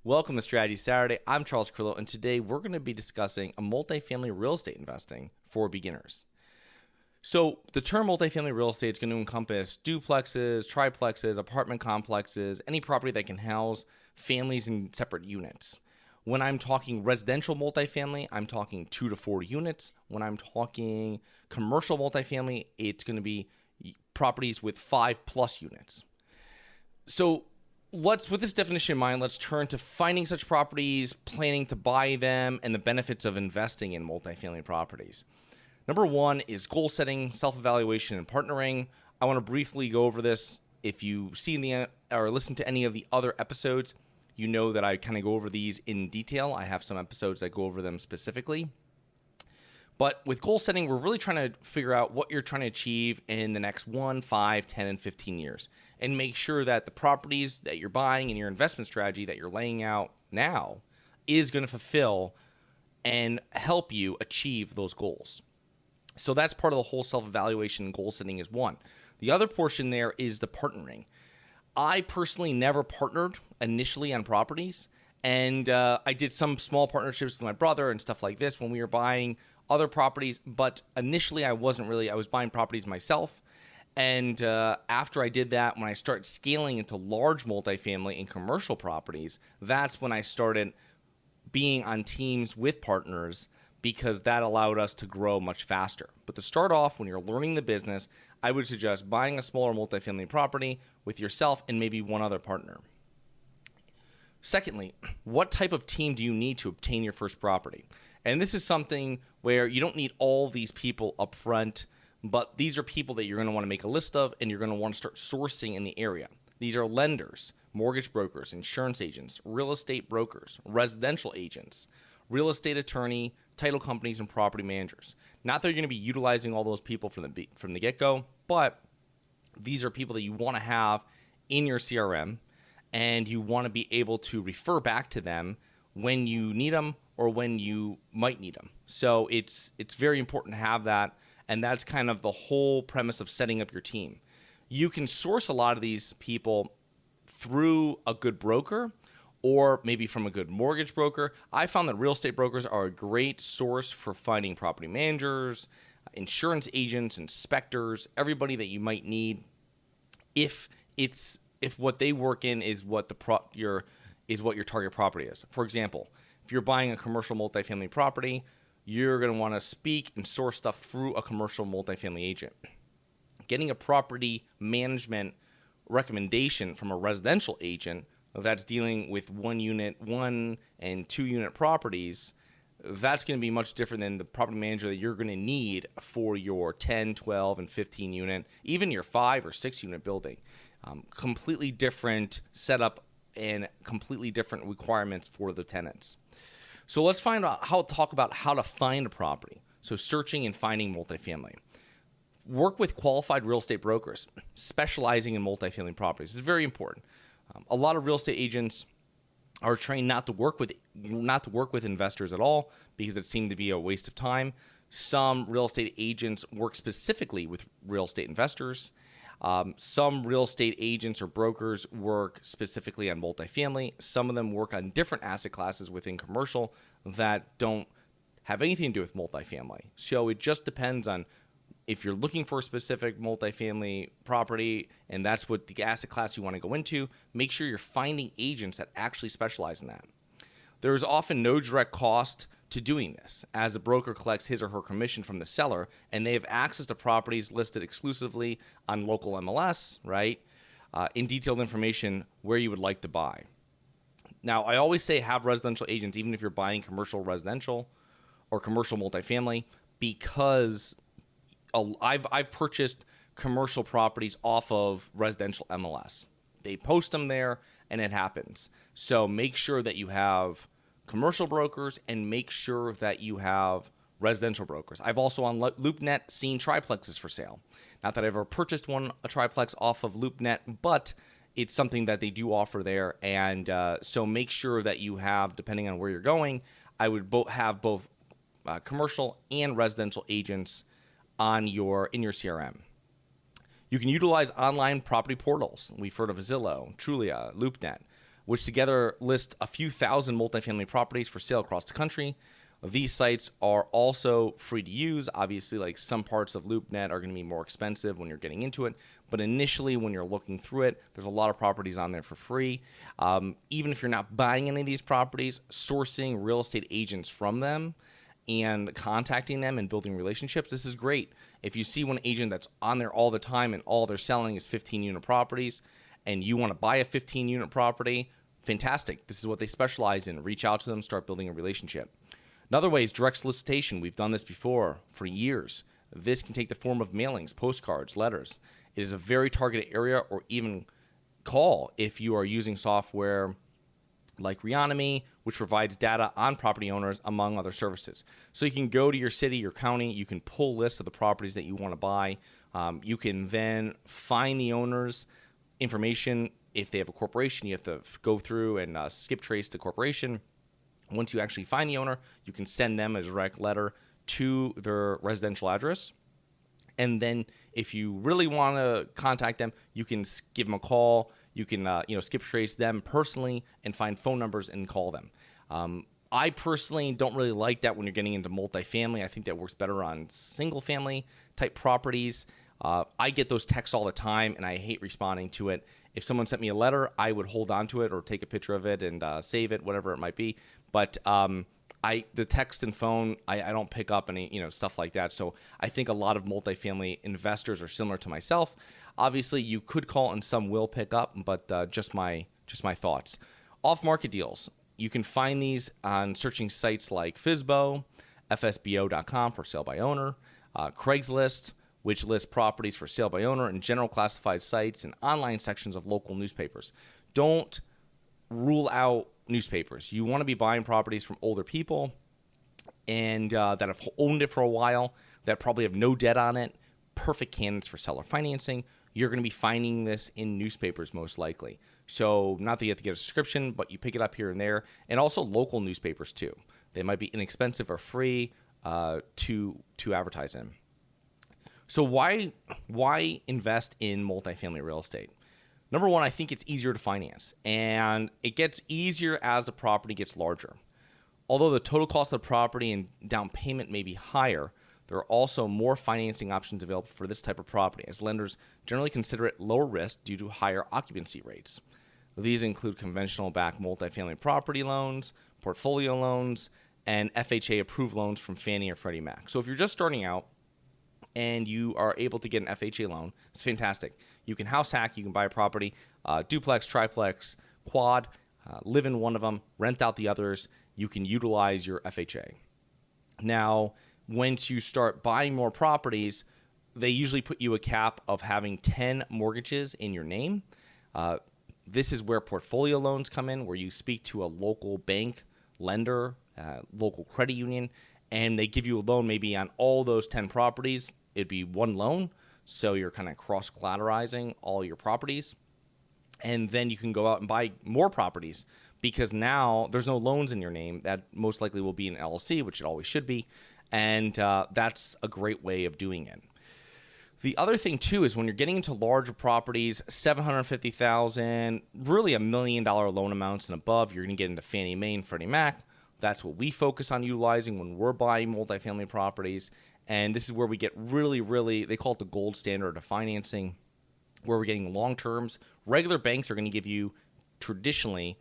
Welcome to Strategy Saturday. I'm Charles Carillo, and today we're going to be discussing a multifamily real estate investing for beginners. So the term multifamily real estate is going to encompass duplexes, triplexes, apartment complexes, any property that can house families in separate units. When I'm talking residential multifamily, I'm talking 2 to 4 units. When I'm talking commercial multifamily, it's going to be properties with 5+ units. So with this definition in mind, let's turn to finding such properties, planning to buy them, and the benefits of investing in multifamily properties. Number one is goal setting, self-evaluation, and partnering. I want to briefly go over this. If you see or listen to any of the other episodes, you know that I kind of go over these in detail. I have some episodes that go over them specifically. But with goal setting, we're really trying to figure out what you're trying to achieve in the next 1, 5, 10, and 15 years, and make sure that the properties that you're buying and your investment strategy that you're laying out now is going to fulfill and help you achieve those goals. So that's part of the whole self-evaluation and goal setting is one. The other portion there is the partnering. I personally never partnered initially on properties, and I did some small partnerships with my brother and stuff like this when we were buying other properties, but initially I was buying properties myself. And after I did that, when I started scaling into large multifamily and commercial properties, that's when I started being on teams with partners, because that allowed us to grow much faster. But to start off, when you're learning the business, I would suggest buying a smaller multifamily property with yourself and maybe one other partner. Secondly, what type of team do you need to obtain your first property? And this is something where you don't need all these people up front, but these are people that you're going to want to make a list of and you're going to want to start sourcing in the area. These are lenders, mortgage brokers, insurance agents, real estate brokers, residential agents, real estate attorney, title companies, and property managers. Not that you're going to be utilizing all those people from the get-go, but these are people that you want to have in your CRM, and you want to be able to refer back to them when you need them or when you might need them. So it's very important to have that, and that's kind of the whole premise of setting up your team. You can source a lot of these people through a good broker or maybe from a good mortgage broker. I found that real estate brokers are a great source for finding property managers, insurance agents, inspectors, everybody that you might need if what they work in is what your target property is. For example, if you're buying a commercial multifamily property, you're going to want to speak and source stuff through a commercial multifamily agent. Getting a property management recommendation from a residential agent that's dealing with 1 and 2 unit properties, that's going to be much different than the property manager that you're going to need for your 10, 12, and 15 unit, even your 5 or 6 unit building. Completely different setup and completely different requirements for the tenants. So let's talk about how to find a property. So searching and finding multifamily. Work with qualified real estate brokers specializing in multifamily properties. It's very important. A lot of real estate agents are trained not to work with investors at all because it seemed to be a waste of time. Some real estate agents work specifically with real estate investors. Some real estate agents or brokers work specifically on multifamily. Some of them work on different asset classes within commercial that don't have anything to do with multifamily. So it just depends on if you're looking for a specific multifamily property and that's what the asset class you want to go into, make sure you're finding agents that actually specialize in that. There is often no direct cost to doing this, as the broker collects his or her commission from the seller, and they have access to properties listed exclusively on local MLS, right? In detailed information where you would like to buy. Now, I always say have residential agents, even if you're buying commercial residential or commercial multifamily, because I've purchased commercial properties off of residential MLS. They post them there, and it happens. So make sure that you have commercial brokers and make sure that you have residential brokers. I've also on LoopNet seen triplexes for sale. Not that I've ever purchased a triplex off of LoopNet, but it's something that they do offer there. And so make sure that you have, depending on where you're going, I would have both commercial and residential agents in your CRM. You can utilize online property portals. We've heard of Zillow, Trulia, LoopNet. which together list a few thousand multifamily properties for sale across the country. These sites are also free to use. Obviously, like some parts of LoopNet are going to be more expensive when you're getting into it. But initially, when you're looking through it, there's a lot of properties on there for free. Even if you're not buying any of these properties, sourcing real estate agents from them and contacting them and building relationships, this is great. If you see one agent that's on there all the time and all they're selling is 15-unit properties and you want to buy a 15-unit property, fantastic. This is what they specialize in. Reach out to them, start building a relationship. Another way is direct solicitation. We've done this before for years. This can take the form of mailings, postcards, letters. It is a very targeted area, or even call if you are using software like Economies, which provides data on property owners, among other services. So you can go to your city, your county, you can pull lists of the properties that you want to buy. You can then find the owners' information. If they have a corporation, you have to go through and skip trace the corporation. Once you actually find the owner, you can send them a direct letter to their residential address. And then if you really want to contact them, you can give them a call. You can skip trace them personally and find phone numbers and call them. I personally don't really like that when you're getting into multifamily. I think that works better on single family type properties. I get those texts all the time, and I hate responding to it. If someone sent me a letter, I would hold on to it or take a picture of it and save it, whatever it might be. But the text and phone, I don't pick up any stuff like that. So I think a lot of multifamily investors are similar to myself. Obviously, you could call and some will pick up, but just my thoughts. Off-market deals. You can find these on searching sites like FSBO, FSBO.com for sale by owner, Craigslist, which lists properties for sale by owner, and general classified sites and online sections of local newspapers. Don't rule out newspapers. You want to be buying properties from older people and that have owned it for a while, that probably have no debt on it, perfect candidates for seller financing. You're going to be finding this in newspapers most likely. So not that you have to get a subscription, but you pick it up here and there, and also local newspapers too. They might be inexpensive or free to advertise in. So why invest in multifamily real estate? Number one, I think it's easier to finance, and it gets easier as the property gets larger. Although the total cost of the property and down payment may be higher, there are also more financing options available for this type of property, as lenders generally consider it lower risk due to higher occupancy rates. These include conventional-backed multifamily property loans, portfolio loans, and FHA-approved loans from Fannie or Freddie Mac. So if you're just starting out, and you are able to get an FHA loan, it's fantastic. You can house hack, you can buy a property, duplex, triplex, quad, live in one of them, rent out the others. You can utilize your FHA. Now, once you start buying more properties, they usually put you a cap of having 10 mortgages in your name. This is where portfolio loans come in, where you speak to a local bank, lender, local credit union, and they give you a loan maybe on all those 10 properties. It'd be one loan, so you're kind of cross-collateralizing all your properties. And then you can go out and buy more properties because now there's no loans in your name. That most likely will be an LLC, which it always should be, and that's a great way of doing it. The other thing, too, is when you're getting into larger properties, $750,000, really $1 million loan amounts and above, you're going to get into Fannie Mae and Freddie Mac. That's what we focus on utilizing when we're buying multifamily properties. And this is where we get really, they call it the gold standard of financing, where we're getting long terms. Regular banks are going to give you traditionally,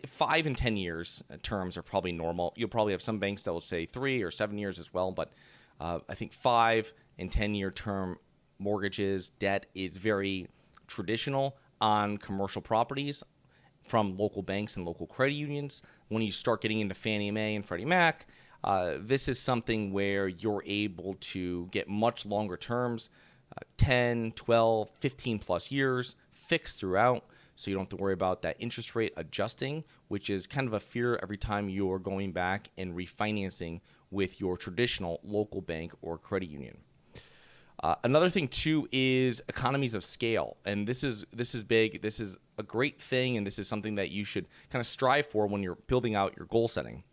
5 and 10 years terms are probably normal. You'll probably have some banks that will say 3 or 7 years as well. But I think 5 and 10-year term mortgages, debt is very traditional on commercial properties from local banks and local credit unions. When you start getting into Fannie Mae and Freddie Mac, this is something where you're able to get much longer terms, 10, 12, 15 plus years, fixed throughout, so you don't have to worry about that interest rate adjusting, which is kind of a fear every time you're going back and refinancing with your traditional local bank or credit union. Another thing, too, is economies of scale. And this is big. This is a great thing, and this is something that you should kind of strive for when you're building out your goal setting.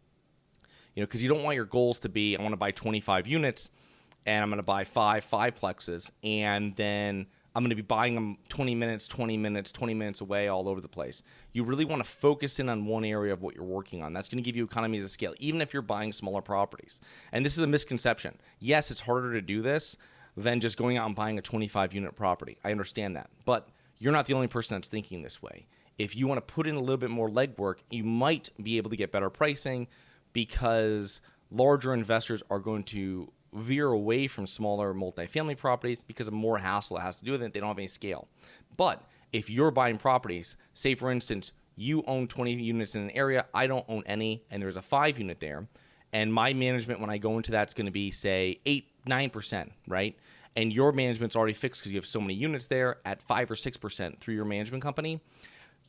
Because you don't want your goals to be, I want to buy 25 units, and I'm going to buy 5 plexes, and then I'm going to be buying them 20 minutes, 20 minutes, 20 minutes away all over the place. You really want to focus in on one area of what you're working on. That's going to give you economies of scale, even if you're buying smaller properties. And this is a misconception. Yes, it's harder to do this than just going out and buying a 25-unit property. I understand that. But you're not the only person that's thinking this way. If you want to put in a little bit more legwork, you might be able to get better pricing because larger investors are going to veer away from smaller multifamily properties because of more hassle it has to do with it. They don't have any scale. But if you're buying properties, say for instance, you own 20 units in an area, I don't own any, and there's a 5-unit there, and my management when I go into that's going to be, say, 8-9%, right? And your management's already fixed because you have so many units there at 5 or 6% through your management company,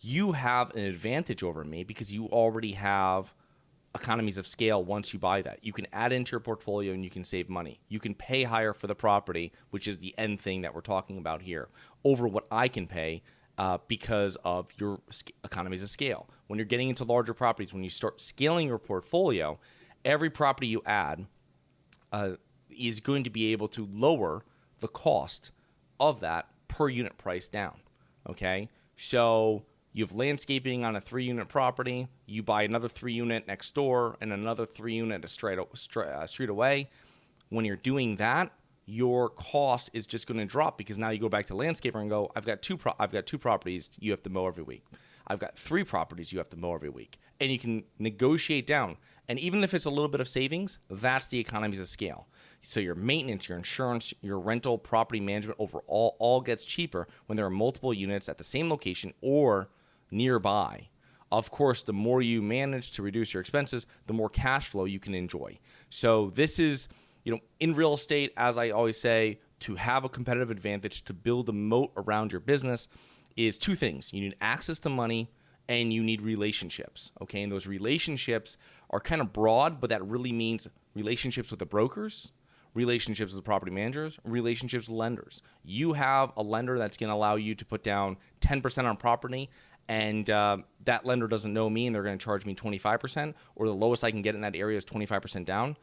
you have an advantage over me because you already have economies of scale once you buy that. You can add into your portfolio and you can save money. You can pay higher for the property, which is the end thing that we're talking about here, over what I can pay because of your economies of scale. When you're getting into larger properties, when you start scaling your portfolio, every property you add is going to be able to lower the cost of that per unit price down, okay? So you have landscaping on a 3-unit property. You buy another 3-unit next door and another 3-unit a street away. When you're doing that, your cost is just going to drop because now you go back to landscaper and go, I've got two properties you have to mow every week. I've got 3 properties you have to mow every week. And you can negotiate down. And even if it's a little bit of savings, that's the economies of scale. So your maintenance, your insurance, your rental, property management overall all gets cheaper when there are multiple units at the same location or nearby. Of course, the more you manage to reduce your expenses, the more cash flow you can enjoy. So this is, in real estate, as I always say, to have a competitive advantage, to build a moat around your business is 2 things. You need access to money and you need relationships, okay? And those relationships are kind of broad, but that really means relationships with the brokers, relationships with property managers, relationships with lenders. You have a lender that's going to allow you to put down 10% on property, and that lender doesn't know me and they're going to charge me 25%, or the lowest I can get in that area is 25% down.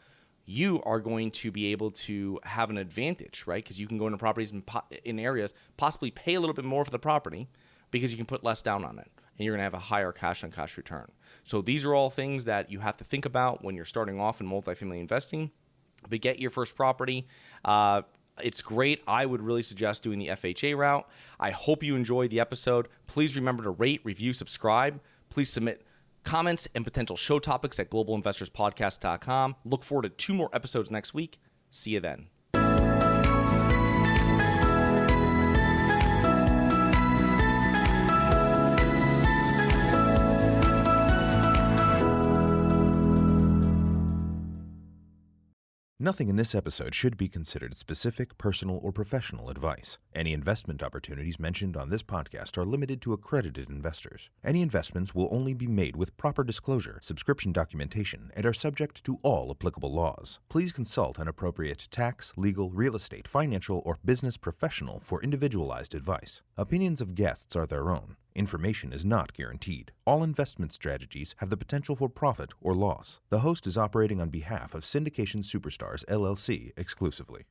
You are going to be able to have an advantage, right? Because you can go into properties in areas, possibly pay a little bit more for the property because you can put less down on it, and you're going to have a higher cash-on-cash return. So these are all things that you have to think about when you're starting off in multifamily investing. But get your first property. It's great. I would really suggest doing the FHA route. I hope you enjoyed the episode. Please remember to rate, review, subscribe. Please submit comments and potential show topics at globalinvestorspodcast.com. Look forward to 2 more episodes next week. See you then. Nothing in this episode should be considered specific, personal, or professional advice. Any investment opportunities mentioned on this podcast are limited to accredited investors. Any investments will only be made with proper disclosure, subscription documentation, and are subject to all applicable laws. Please consult an appropriate tax, legal, real estate, financial, or business professional for individualized advice. Opinions of guests are their own. Information is not guaranteed. All investment strategies have the potential for profit or loss. The host is operating on behalf of Syndication Superstars, LLC exclusively.